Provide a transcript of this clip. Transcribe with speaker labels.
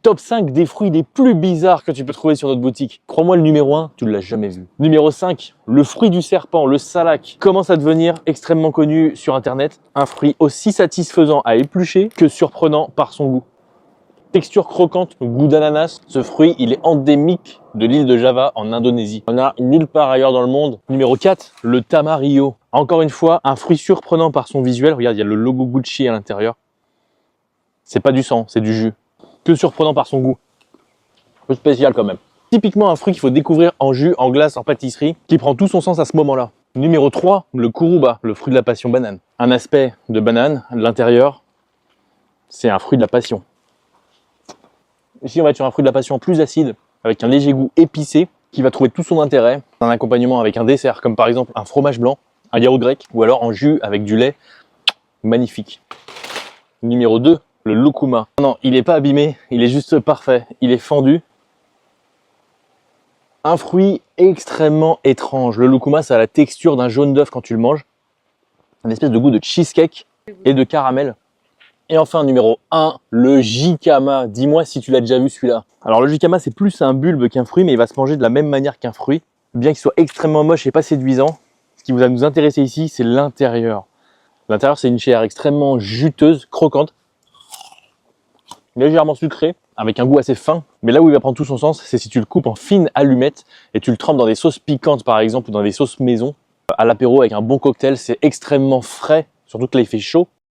Speaker 1: Top 5 des fruits les plus bizarres que tu peux trouver sur notre boutique. Crois-moi, le numéro 1, tu ne l'as jamais vu. Numéro 5, le fruit du serpent, le salak, commence à devenir extrêmement connu sur internet. Un fruit aussi satisfaisant à éplucher que surprenant par son goût. Texture croquante, goût d'ananas. Ce fruit, il est endémique de l'île de Java en Indonésie. On a nulle part ailleurs dans le monde. Numéro 4, le tamarillo. Encore une fois, un fruit surprenant par son visuel. Regarde, il y a le logo Gucci à l'intérieur. C'est pas du sang, c'est du jus. Que surprenant par son goût. Un peu spécial quand même. Typiquement un fruit qu'il faut découvrir en jus, en glace, en pâtisserie, qui prend tout son sens à ce moment-là. Numéro 3, le kuruba, le fruit de la passion banane. Un aspect de banane, l'intérieur, c'est un fruit de la passion. Ici, on va être sur un fruit de la passion plus acide, avec un léger goût épicé, qui va trouver tout son intérêt. Un accompagnement avec un dessert, comme par exemple un fromage blanc, un yaourt grec, ou alors en jus avec du lait. Magnifique. Numéro 2, le lucuma. Non, il n'est pas abîmé, il est juste parfait. Il est fendu. Un fruit extrêmement étrange. Le lucuma, ça a la texture d'un jaune d'œuf quand tu le manges. Un espèce de goût de cheesecake et de caramel. Et enfin, numéro 1, le jicama. Dis-moi si tu l'as déjà vu celui-là. Alors le jicama, c'est plus un bulbe qu'un fruit, mais il va se manger de la même manière qu'un fruit. Bien qu'il soit extrêmement moche et pas séduisant, ce qui va nous intéresser ici, c'est l'intérieur. L'intérieur, c'est une chair extrêmement juteuse, croquante, légèrement sucrée, avec un goût assez fin. Mais là où il va prendre tout son sens, c'est si tu le coupes en fines allumettes et tu le trempes dans des sauces piquantes, par exemple, ou dans des sauces maison. À l'apéro, avec un bon cocktail, c'est extrêmement frais, surtout que là, il fait chaud.